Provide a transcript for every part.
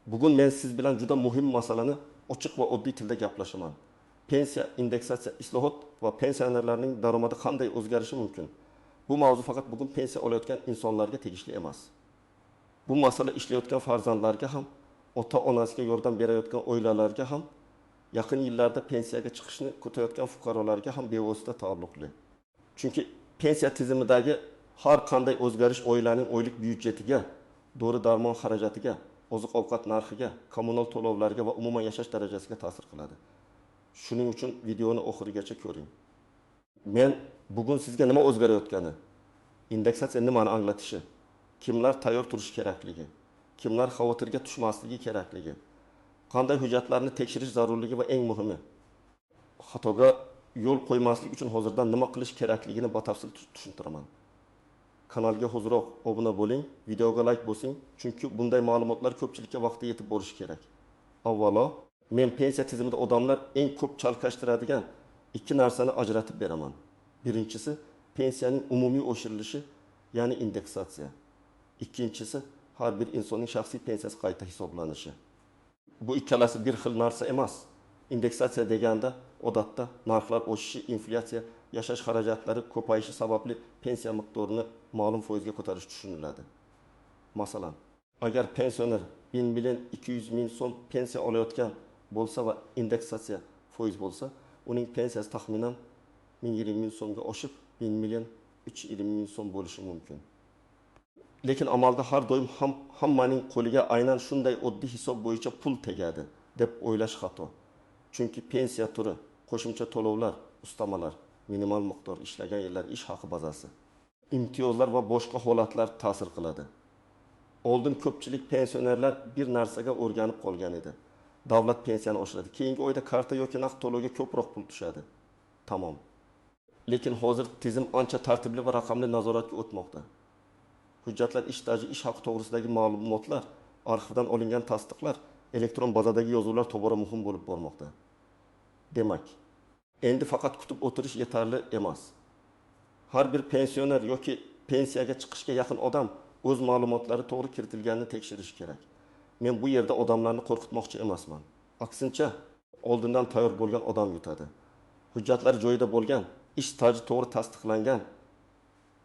Bugun men siz bilan juda muhim masalani ochiq va oddiy tilda gaplashaman. Pensiya, indeksatsiya, islohot va pensionerlarning daromadi qanday o'zgarishi mumkin? Bu mavzu faqat bugun pensiya olayotgan insonlarga tegishli emas. Bu masala ishlayotgan farzandlarga ham, ota-onasiga yordam berayotgan oilalarga ham, yaqin yillarda pensiyaga chiqishni kutayotgan fuqarolarga ham bevosita taalluqli. Chunki pensiya tizimidagi har qanday o'zgarish oilaning oylik byudjetiga, dori-darmon xarajatiga, oziq-ovqat narxiga, kommunal to'lovlarga va umuman yashash darajasiga ta'sir qiladi. Shuning uchun videoni oxirigacha ko'ring. Men bugun sizga nima o'zgarayotgani, indeksatsiya nimani anglatishi, kimlar tayyor turishi kerakligi, kimlar xavotirga tushmasligi kerakligi, qanday hujjatlarni tekshirish zarurligi va eng muhimi, xatoga yo'l qo'ymaslik uchun hozirdan nima qilish kerakligini batafsil tushuntiraman. Kanalga hoziroq obuna bo'ling, videoga like bosing, chunki bunday ma'lumotlar ko'pchilikka vaqtida yetib borishi kerak. Avvalo, men pensiya tizimida odamlar eng ko'p chalkashtiradigan ikki narsani ajratib beraman. Birinchisi, pensiyaning umumiy oshirilishi, ya'ni indeksatsiya. Ikkinchisi, har bir insonning shaxsiy pensiyasi qayta hisoblanishi. Bu ikkalasi bir xil narsa emas. Indeksatsiya deganda odatda narxlar o'sishi, inflyatsiya, yashash xarajatlari ko'payishi sababli pensiya miqdorini ma'lum foizga ko'tarish tushuniladi. Masalan, agar pensioner 1 million 200 ming so'm pensiya olayotgan bo'lsa va indeksatsiya foiz bo'lsa, uning pensiyasi taxminan 120 ming so'mga oshib 1 million 320 ming so'm bo'lishi mumkin. Lekin amalda har doim hammaning qo'liga aynan shunday oddiy hisob bo'yicha pul tegadi deb o'ylash xato. Chunki pensiya turi, qo'shimcha to'lovlar, ustamalar, minimal miqdor ishlagan yillar ish haqi bazasi, imtiyozlar va boshqa holatlar ta'sir qiladi. Oldin ko'pchilik pensionerlar bir narsaga o'rganib qolgan edi. Davlat pensiyani oshiradi. Keyingi oyda karta yoki naqd to'lovga ko'proq pul tushadi. Tamom. Lekin hozir tizim ancha tartibli va raqamli nazoratga o'tmoqda. Hujjatlar, ish staji, ish haqi to'g'risidagi ma'lumotlar, arxivdan olingan tasdiqlar, elektron bazadagi yozuvlar tobora muhim bo'lib bormoqda. Demak, endi faqat kutib o'tirish yetarli emas. Har bir pensioner yoki pensiyaga chiqishga yaqin odam o'z ma'lumotlari to'g'ri kiritilganini tekshirishi kerak. Men bu yerda odamlarni qo'rqitmoqchi emasman. Aksincha, oldindan tayyor bo'lgan odam yutadi. Hujjatlar joyida bo'lgan, ish staji to'g'ri tasdiqlangan,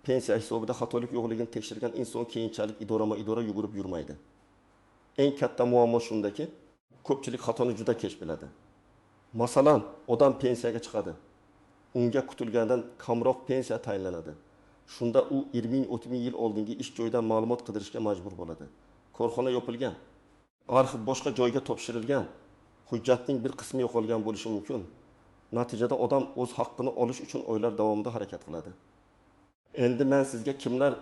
pensiya hisobida xatolik yo'qligini tekshirgan inson keyinchalik idora yugurib yurmaydi. Eng katta muammo shundaki, ko'pchilik xatoni juda kech biladi. Masalan, odam pensiyaga chiqadi. Unga kutilgandan kamroq pensiya tayinlanadi. Shunda u 20-30 yil oldingi ish joyidan ma'lumot qidirishga majbur bo'ladi. Korxona yopilgan, arxiv boshqa joyga topshirilgan, hujjatning bir qismi yo'qolgan bo'lishi mumkin. Natijada odam o'z haqqini olish uchun oylar davomida harakat qiladi. Endi men sizga kimlar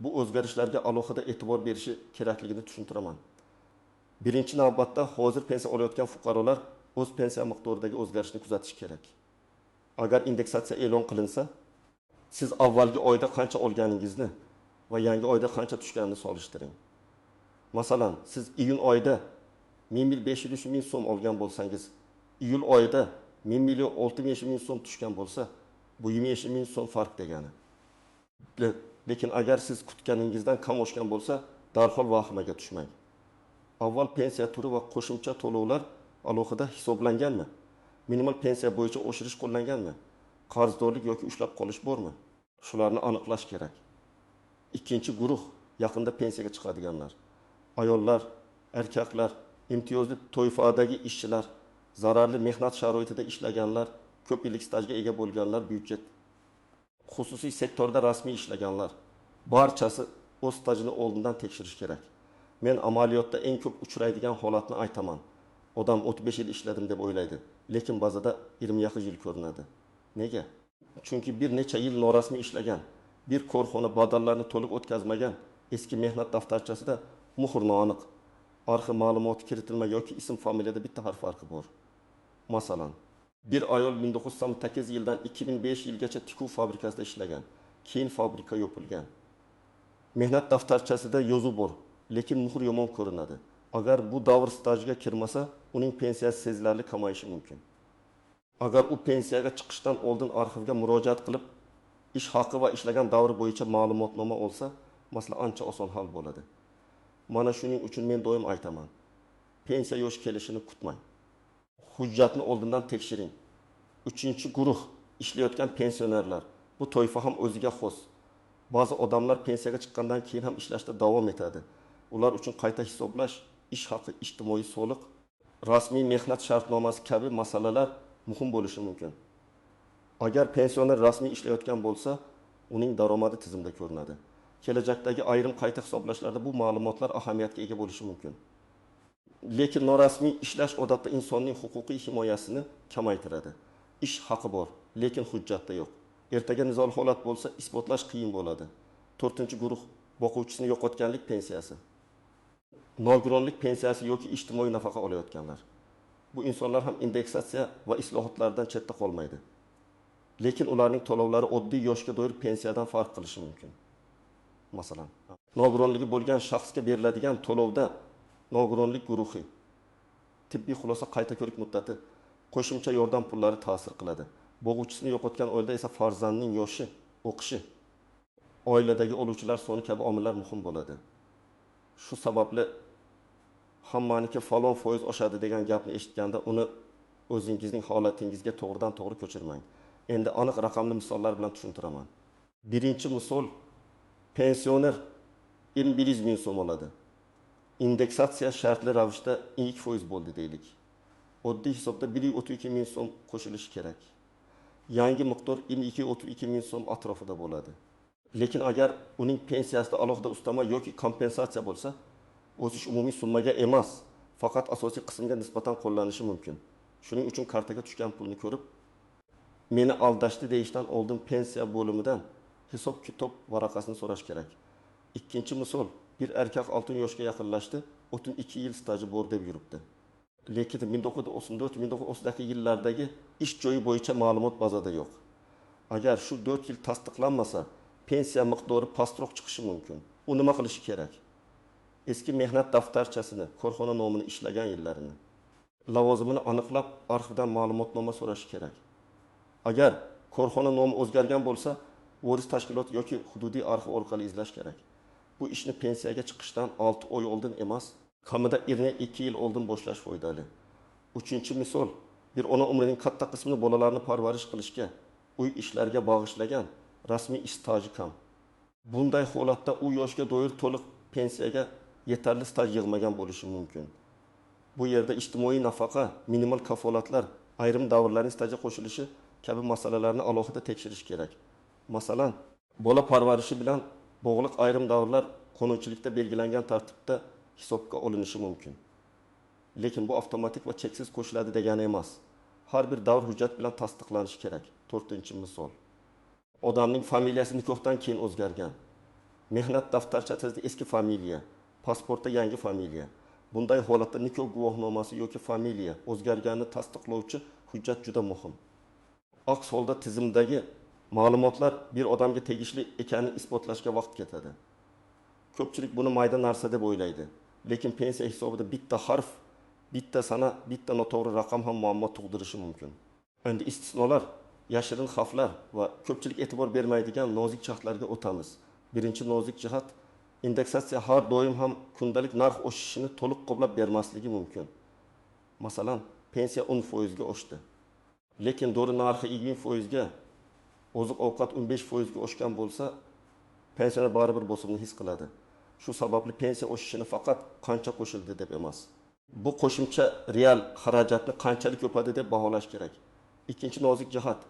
bu o'zgarishlarga alohida e'tibor berishi kerakligini tushuntiraman. Birinchi navbatda hozir pensiya olayotgan fuqarolar o'z pensiya miqdoridagi o'zgarishni kuzatish kerak. Agar indeksatsiya e'lon qilinsa, siz avvalgi oyda qancha olganingizni va yangi oyda qancha tushganini solishtiring. Masalan, siz iyun oyida 1.500 ming so'm olgan bo'lsangiz, iyul oyida 1.600 ming so'm tushgan bo'lsa, bu 20 ming so'm farq degani. Lekin agar siz kutganingizdan kam oshgan bo'lsa, darhol vahimaga tushmang. Avval pensiya turi va qo'shimcha to'lovlar alohida hisoblanganmi? Minimal pensiya bo'yicha oshirish qo'llanganmi? Qarzdorlik yoki ushlab qolish bormi? Shularni aniqlash kerak. Ikkinchi guruh yaqinda pensiyaga chiqadiganlar. Ayollar, erkaklar, imtiyozli toifadagi ishchilar, zararli mehnat sharoitida ishlaganlar, ko'p yillik stajga ega bo'lganlar, byudjet, xususiy sektorda rasmiy ishlaganlar, barchasi o'z stajini oldindan tekshirish kerak. Men amaliyotda eng ko'p uchraydigan holatni aytaman. Odam 35 yil ishladim deb o'ylaydi, lekin ba'zida 20 yaqin yil ko'rinadi. Nega? Chunki bir necha yil norasmiy ishlagan, bir korxona badallarni to'liq o'tkazmagan, eski mehnat daftarchasida muhr noaniq, arxiv ma'lumoti kiritilma yoki ism familiyada bitta harf farqi bor. Masalan, bir ayol 1908 yildan 2005 yilgacha tikuv fabrikasida ishlagan, keyin fabrika yopilgan. Mehnat daftarchasida yozuv bor, lekin muhr yomon ko'rinadi. Agar bu davr stajiga kirmasa, uning pensiyasi sezilarli kamayishi mumkin. Agar u pensiyaga chiqishdan oldin arxivga murojaat qilib, ish haqi va ishlagan davri bo'yicha ma'lumotnoma olsa, masala ancha oson hal bo'ladi. Mana shuning uchun men doim aytaman. pensiya yosh kelishini kutmang. Hujjatni oldindan tekshiring. 3-guruh ishlayotgan pensionerlar. Bu toifa ham o'ziga xos. Ba'zi odamlar pensiyaga chiqqandan keyin ham ishlashda davom etadi. Ular uchun qayta hisoblash, ish haqi, ijtimoiy soliq, rasmiy mehnat shartnomasi kabi masalalar muhim bo'lishi mumkin. Agar pensioner rasmiy ishlayotgan bo'lsa, uning daromadi tizimda ko'rinadi. Kelajakdagi ayrim qayta hisoblashlarda bu ma'lumotlar ahamiyatga ega bo'lishi mumkin. Lekin norasmiy ishlash odatda insonning huquqiy himoyasini kamaytiradi. Ish haqi bor, lekin hujjatda yo'q. Ertaga nizoli holat bo'lsa, isbotlash qiyin bo'ladi. 4-guruh boquvchisini yo'qotganlik pensiyasi. Nogironlik pensiyasi yoki ijtimoiy nafaqa olayotganlar. Bu insonlar ham indeksatsiya va islohotlardan chetda qolmaydi. Lekin ularning to'lovlari oddiy yoshga doir pensiyadan farq qilishi mumkin. Masalan, nogironligi bo'lgan shaxsga beriladigan to'lovda nogironlik guruhi, tibbiy xulosa qayta ko'rik muddati, qo'shimcha yordam pullari ta'sir qiladi. Boquvchisini yo'qotgan oilada esa farzandning yoshi, o'qishi, oiladagi oluvchilar soni kabi omillar muhim bo'ladi. Shu sababli hammaniki falon foiz oshadi degan gapni eshitganda uni o'zingizning holatingizga to'g'ridan to'g'ri ko'chirmang. Endi aniq raqamli misollar bilan tushuntiraman. Birinchi misol, pensioner 21 ming so'm oladi. Indeksatsiya shartli ravishda 2% bo'ldi deylik. Oddiy hisobda 132 ming so'm qo'shilishi kerak. Yangi miqdor 22-32 ming so'm atrofida bo'ladi. Lekin agar uning pensiyasida alohida ustama yoki kompensatsiya bo'lsa, o'sish umumiy summaga emas, faqat asosiy qismga nisbatan qo'llanishi mumkin. Shuning uchun kartaga tushgan pulni ko'rib, meni aldashdi deyishdan oldin pensiya bo'limidan hisob-kitob varaqasini so'rash kerak. Ikkinchi misol, bir erkak 6 yoshga yaqinlashdi, 32 yil staji bor deb yuribdi. Lekin 1934-1930 yillardagi ish joyi bo'yicha ma'lumot bazada yo'q. Agar shu 4 yil tasdiqlanmasa, pensiya miqdori pastroq chiqishi mumkin. U nima qilishi kerak? Eski mehnat daftarchasini, korxona nomini, ishlagan yillarini, lavozimini aniqlab, arxivdan ma'lumotnoma so'rash kerak. Agar korxona nomi o'zgargan bo'lsa, voris tashkilot yoki hududiy arxiv orqali izlash kerak. Bu ishni pensiyaga chiqishdan 6 oy oldin emas, kamida 2 yil oldin boshlash foydali. 3-misol, bir ona umrining katta qismini bolalarni parvarish qilishga, uy ishlariga bag'ishlagan rasmiy ish staji kam. Bunday holatda u yoshga doir to'liq pensiyaga yetarli staj yig'magan bo'lishi mumkin. Bu yerda ijtimoiy nafaqa, minimal kafolatlar, ayrim davrlarning stajga qo'shilishi kabi masalalarni alohida tekshirish kerak. Masalan, bola parvarishi bilan bog'liq ayrim davrlar qonunchilikda belgilangan tartibda hisobga olinishi mumkin. Lekin bu avtomatik va cheksiz qo'shiladi degani emas. Har bir davr hujjat bilan tasdiqlanishi kerak. 4-misol. Odamning familiyasi nikohdan keyin o'zgargan. Mehnat daftarchasida eski familiya, pasportda yangi familiya. Bunday holatda nikoh guvohnomasi yoki familiya o'zgarganini tasdiqlovchi hujjat juda muhim. Aks holda tizimdagi ma'lumotlar bir odamga tegishli ekanini isbotlashga vaqt ketadi. Ko'pchilik buni mayda narsa deb o'ylaydi. Lekin pensiya hisobida bitta harf, bitta sana, bitta noto'g'ri raqam ham muammo tug'dirishi mumkin. Endi istisnolar, yashirin xavflar va ko'pchilik e'tibor bermaydigan nozik jihatlarga o'tamiz. Birinchi nozik jihat, indeksatsiya har doim ham kundalik narx o'sishini to'liq qoplab bermasligi mumkin. Masalan, pensiya 10% ga oshdi. Lekin dori narxi 20% ga, oziq-ovqat 15% ga oshgan bo'lsa, pensioner baribir bosimni his qiladi. Shu sababli pensiya o'sishini faqat qancha qo'shildi deb emas, bu qo'shimcha real xarajatni qanchalik ko'padi deb baholash kerak. Ikkinchi nozik jihat,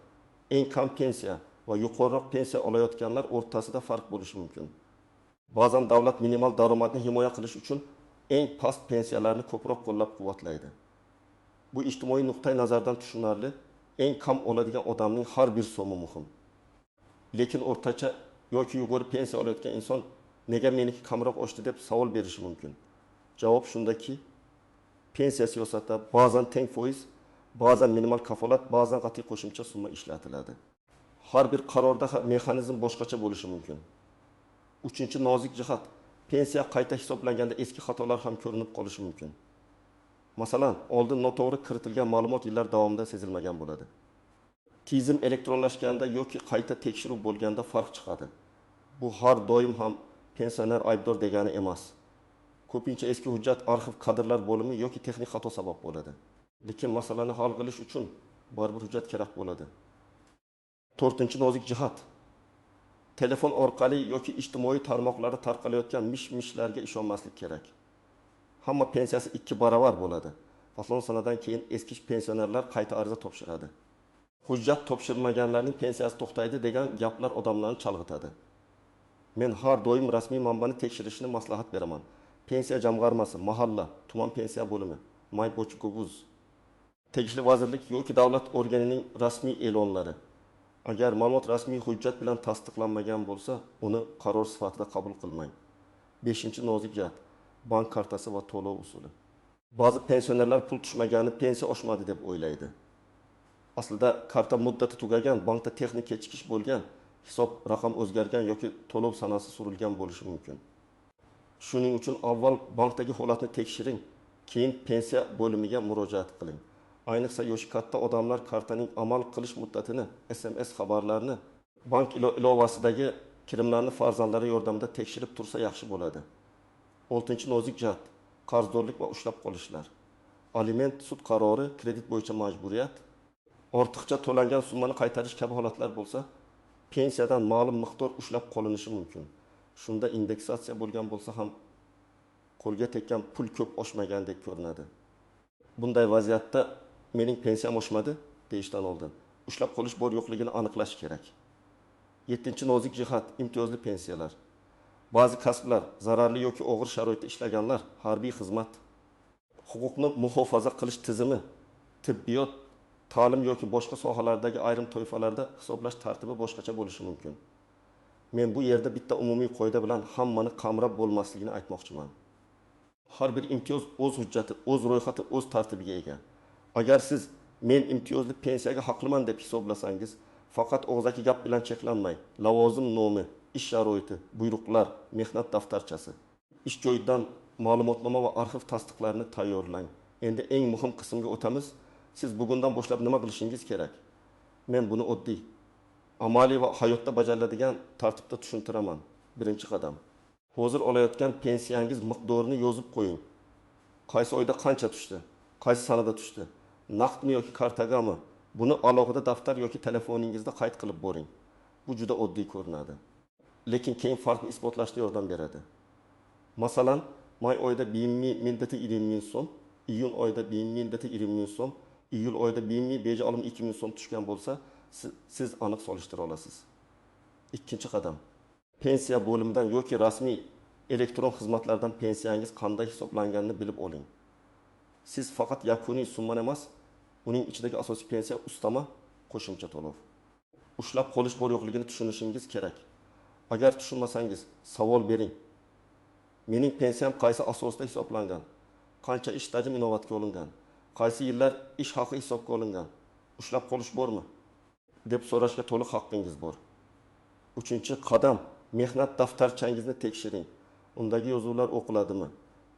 eng kam pensiya va yuqoriroq pensiya olayotganlar o'rtasida farq bo'lishi mumkin. Ba'zan davlat minimal daromadni himoya qilish uchun eng past pensiyalarni ko'proq qo'llab-quvvatlaydi. Bu ijtimoiy nuqtai nazardan tushunarli, eng kam oladigan odamning har bir so'mi muhim. Lekin o'rtacha yoki yuqori pensiya olayotgan inson nega meniki kamroq oshdi deb savol berishi mumkin. Javob shundaki, pensiya siyosatida ba'zan teng foiz, ba'zan minimal kafolat, ba'zan qat'iy qo'shimcha summa ishlatiladi. Har bir qarorda mexanizm boshqacha bo'lishi mumkin. 3-nozik jihat, pensiya qayta hisoblanganda eski xatolar ham ko'rinib qolishi mumkin. Masalan, oldin noto'g'ri kiritilgan ma'lumot yillar davomida sezilmagan bo'ladi. Tizim elektronlashganda yoki qayta tekshiruv bo'lganda farq chiqadi. Bu har doim ham pensioner aybdor degani emas. Ko'pincha eski hujjat arxiv kadrlar bo'limi yoki texnik xato sabab bo'ladi. Lekin masalani hal qilish uchun baribir hujjat kerak bo'ladi. 4-chi nozik jihat. Telefon orqali yoki ijtimoiy tarmoqlarda tarqalayotgan mish-mishlarga ishonmaslik kerak. Hamma pensiyasi 2 barobar bo'ladi. Faslon sanadan keyin eski pensionerlar qayta ariza topshiradi. Hujjat topshirmaganlarning pensiyasi to'xtaydi degan gaplar odamlarni chalg'itadi. Men har doim rasmiy manbani tekshirishni maslahat beraman. Pensiya jamg'armasi, mahalla, tuman pensiya bo'limi, Maybochi-Gubuz, tegishli vazirlik yoki davlat organining rasmiy e'lonlari. Agar ma'lumot rasmiy hujjat bilan tasdiqlanmagan bo'lsa, uni qaror sifatida qabul qilmang. 5-chi nozik jihat. Bank kartasi va to'lov usuli. Ba'zi pensionerlar pul tushmagani pensiya oshmadi deb o'ylaydi. Aslida karta muddati tugagan, bankda texnik kechikish bo'lgan, hisob raqam o'zgargan yoki to'lov sanasi surilgan bo'lishi mumkin. Shuning uchun avval bankdagi holatni tekshiring, keyin pensiya bo'limiga murojaat qiling. Ayniqsa yoshi katta odamlar kartaning amal qilish muddatini, SMS xabarlarini bank ilovasidagi kirimlarni farzandlari yordamida tekshirib tursa yaxshi bo'ladi. 6-chi nozik jihat. Qarzdorlik va ushlab qolishlar. Aliment, sud qarori, kredit bo'yicha majburiyat, ortiqcha to'langan summani qaytarish kabi holatlar bo'lsa, pensiyadan ma'lum miqdor ushlab qolinishi mumkin. Shunda indeksatsiya bo'lgan bo'lsa ham qo'lga tekkan pul ko'p oshmagandek ko'rinadi. Bunday vaziyatda mening pensiyam oshmadi deyishdan oldin ushlab qolish bor yo'qligini aniqlash kerak. 7-chi nozik jihat. Imtiyozli pensiyalar. Ba'zi kasblar, zararli yoki og'ir sharoitda ishlaganlar, harbiy xizmat, huquqni muhofaza qilish tizimi, tibbiyot, ta'lim yoki boshqa sohalardagi ayrim toifalarda hisoblash tartibi boshqacha bo'lishi mumkin. Men bu yerda bitta umumiy qoida bilan hammani qamrab bo'lmasligini aytmoqchiman. Har bir imtiyoz o'z hujjati, o'z ro'yxati, o'z tartibiga ega. Agar siz men imtiyozli pensiyaga haqliman deb hisoblasangiz, faqat og'zaki gap bilan cheklanmay, lavozim nomi, ish sharoiti, buyruqlar, mehnat daftarchasi, ish joyidan ma'lumotnoma va arxiv tasdiqlarini tayyorlang. Endi eng muhim qismga o'tamiz. Siz bugundan boshlab nima qilishingiz kerak? Men buni oddiy, amaliy va hayotda bajariladigan tartibda tushuntiraman. 1-qadam. Hozir olayotgan pensiyangiz miqdorini yozib qo'ying. Qaysi oyda qancha tushdi? Qaysi sanada tushdi? Naqdmi yoki kartagami? Buni alohida daftar yoki telefoningizda qayd qilib boring. Bu juda oddiy ko'rinadi, lekin keyin farqni isbotlashda yordam beradi. Masalan, may oyida muddati 20 ming so'm, iyun oyida muddati 20 ming so'm, iyul oyida beja olim 2 ming so'm tushgan bo'lsa, siz aniq solishtira olasiz. 2-qadam. Pensiya bo'limidan yoki rasmiy elektron xizmatlardan pensiyangiz qanday hisoblanganini bilib oling. Siz faqat yakuniy summani emas, uning ichidagi asosiy pensiya ustama, qo'shimcha to'lov, ushlab qolish bor yo'qligini tushunishingiz kerak. Agar tushunmasangiz, savol bering. Mening pensiyam qaysi asosda hisoblangan? Qancha ish stajim inobatga olingan? Qaysi yillar ish haqi hisobga olingan? Ushlab qolish bormi? deb so'rashga to'liq haqqingiz bor. 3-qadam. Mehnat daftarchangizni tekshiring. Undagi yozuvlar o'qiladimi?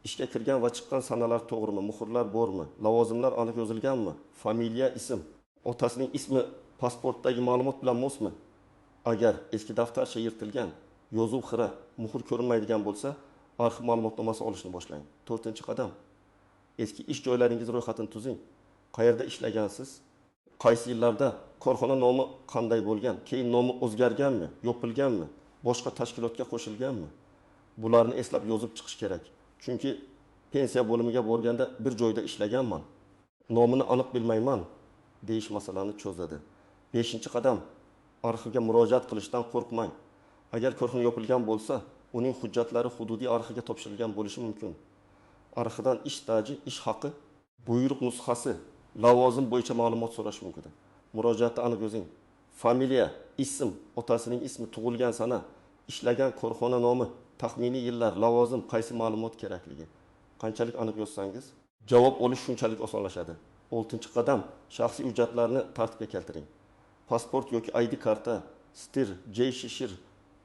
Ishga kirgan va chiqqan sanalar to'g'rimi? Muhrlar bormi? Lavozimlar aniq yozilganmi? Familiya, ism, otasining ismi pasportdagi ma'lumot bilan mosmi? Agar eski daftarcha yirtilgan, yozuv xira, muhr ko'rinmaydigan bo'lsa, arxiv ma'lumotnomasi olishni boshlang. 4-qadam. Eski ish joylaringiz ro'yxatini tuzing. Qayerda ishlagansiz? Qaysi yillarda? Korxona nomi qanday bo'lgan? Keyin nomi o'zgarganmi, yopilganmi? Boshqa tashkilotga qo'shilganmi? Bularni eslab yozib chiqish kerak. Chunki pensiya bo'limiga borganda bir joyda ishlaganman, nomini aniq bilmayman deyish masalani cho'zadi. 5-qadam. Arxivga murojaat qilishdan qo'rqmang. Agar korxona yopilgan bo'lsa, uning hujjatlari hududiy arxivga topshirilgan bo'lishi mumkin. Arxivdan ish staji, ish haqi, buyruq nusxasi, lavozim bo'yicha ma'lumot so'rash mumkin. Murojaatni aniq yozing. Familiya, ism, otasining ismi, tug'ilgan sana, ishlagan korxona nomi, taxminiy yillar, lavozim, qaysi ma'lumot kerakligi. Qanchalik aniq yozsangiz, javob olish shunchalik osonlashadi. 6-qadam. Shaxsiy hujjatlarni tartibga keltiring. Pasport yoki ID karta, stir, shishir,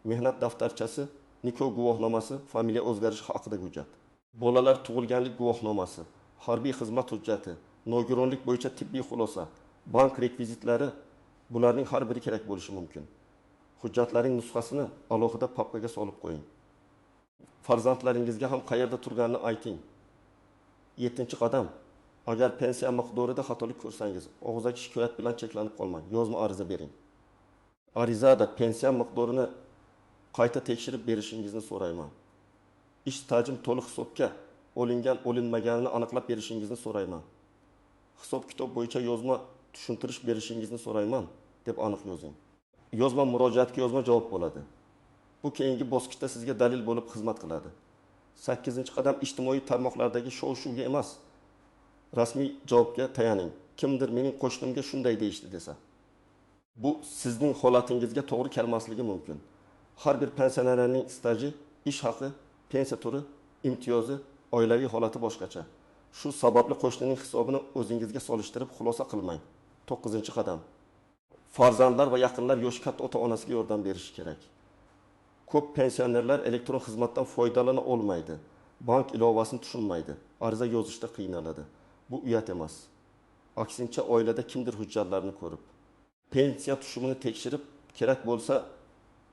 mehnat daftarchasi, nikoh guvohnomasi, familiya o'zgarishi haqidagi hujjat. Bolalar tug'ilganlik guvohnomasi, harbiy xizmat hujjati, nogironlik bo'yicha tibbiy xulosa, bank rekvizitlari, bularning har biri kerak bo'lishi mumkin. Hujjatlarning nusxasini alohida papkaga solib qo'ying. Farzandlaringizga ham qayerda turganini ayting. 7-qadam. Agar pensiya miqdorida xatolik ko'rsangiz, og'zaki shikoyat bilan cheklanib qolmang. Yozma ariza bering. Arizada pensiya miqdorini qayta tekshirib berishingizni so'rayman. Ish stajim to'liq hisobga olinmaganini aniqlab berishingizni so'rayman. Hisob kitob bo'yicha yozma tushuntirish berishingizni so'rayman deb aniq yozing. Yozma murojaatga yozma javob bo'ladi. Bu keyingi bosqichda sizga dalil bo'lib xizmat qiladi. 8-qadam ijtimoiy tarmoqlardagi shov-shuvga emas, rasmiy javobga tayaning. Kimdir mening qo'shnimga shunday deyishdi desa. Bu sizning holatingizga to'g'ri kelmasligi mumkin. Har bir pensionerning staji, ish haqi, pensiya turi, imtiyozi, oilaviy holati boshqacha. Shu sababli qo'shnining hisobini o'zingizga solishtirib xulosa qilmang. 9-qadam. Farzandlar va yaqinlar yoshi katta ota-onasiga yordam berishi kerak. Ko'p pensionerlar elektron xizmatdan foydalana olmaydi. Bank ilovasini tushunmaydi. Ariza yozishda qiynaladi. Bu uyat emas. Aksincha oilada kimdir hujjatlarni ko'rib, pensiya tushumini tekshirib, kerak bo'lsa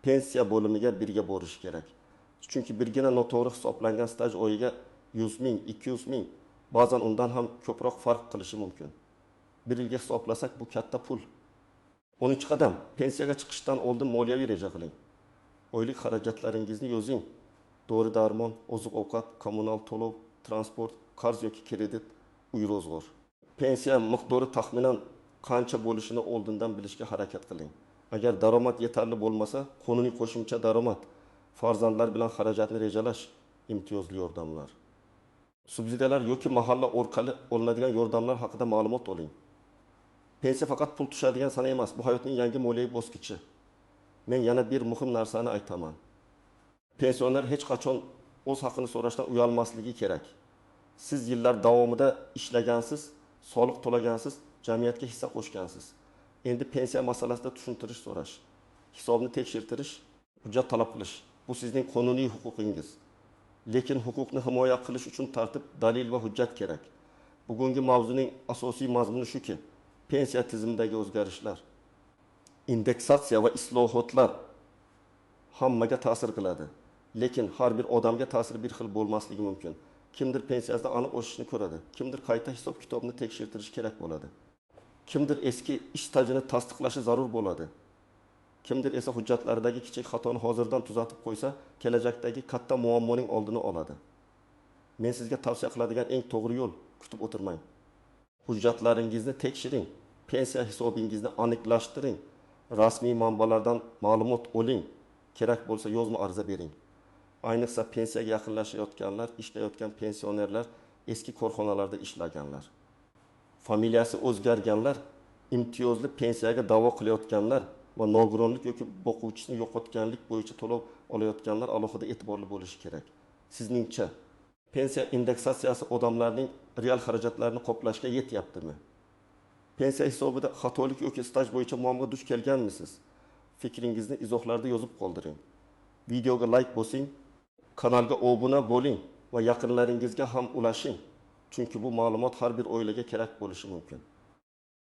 pensiya bo'limiga birga borish kerak. Chunki birgina noto'g'ri hisoblangan staj oyiga 100 ming, 200 ming, ba'zan undan ham ko'proq farq qilishi mumkin. Bir yilga hisoblasak bu katta pul. 10-qadam. Pensiyaga chiqishdan oldin moliyaviy reja qiling. Oylik xarajatlaringizni yozing. Dori-darmon, oziq-ovqat, kommunal to'lov, transport, qarz yoki kredit, uy-ro'zg'or. Pensiya miqdori taxminan qancha bo'lishini oldindan bilishga harakat qiling. Agar daromad yetarli bo'lmasa, qonuniy qo'shimcha daromad, farzandlar bilan xarajatni rejalash, imtiyozli yordamlar. Subsidiyalar yoki mahalla orqali olinadigan yordamlar haqida ma'lumot oling. Pensiya faqat pul tushadigan sana emas, bu hayotning yangi moliyaviy bosqichi. Men yana bir muhim narsani aytaman. Pensioner hech qachon o'z haqini so'rashdan uyalmasligi kerak. Siz yillar davomida ishlagansiz, soliq to'lagansiz, jamiyatga hissa qo'shgansiz. Endi pensiya masalasida tushuntirish so'rash, hisobni tekshirtirish, hujjat talab qilish. Bu sizning qonuniy huquqingiz. Lekin huquqni himoya qilish uchun tartib, dalil va hujjat kerak. Bugungi mavzuning asosiy mazmuni shuki, pensiya tizimidagi o'zgarishlar, indeksatsiya va islohotlar hammaga ta'sir qiladi. Lekin har bir odamga ta'siri bir xil bo'lmasligi mumkin. Kimdir pensiyasida aniq o'sishni ko'radi, kimdir qayta hisob kitobni tekshirtirish kerak bo'ladi. Kimdir eski ish stajini tasdiqlashi zarur bo'ladi. Kimdir esa hujjatlaridagi kichik xatoni hozirdan tuzatib qo'ysa, kelajakdagi katta muammoning oldini oladi. Men sizga tavsiya qiladigan eng to'g'ri yo'l, kutib o'tirmang. Hujjatlaringizni tekshiring, pensiya hisobingizni aniqlashtiring, rasmiy manbalardan ma'lumot oling, kerak bo'lsa yozma ariza bering. Ayniqsa pensiyaga yaqinlashayotganlar, ishlayotgan pensionerlar, eski korxonalarda ishlaganlar, familiyasi o'zgarganlar, imtiyozli pensiyaga da'vo qilayotganlar va nogironlik yoki boquvchisini yo'qotganlik bo'yicha to'lov olayotganlar alohida e'tiborli bo'lishi kerak. Sizningcha pensiya indeksatsiyasi odamlarning real xarajatlarini qoplashga yetyaptimi? Pensiya hisobida xatolik yoki staj bo'yicha muammoga duch kelganmisiz? Fikringizni izohlarda yozib qoldiring. Videoga like bosing, kanalga obuna bo'ling va yaqinlaringizga ham ulashing. Chunki bu ma'lumot har bir oilaga kerak bo'lishi mumkin.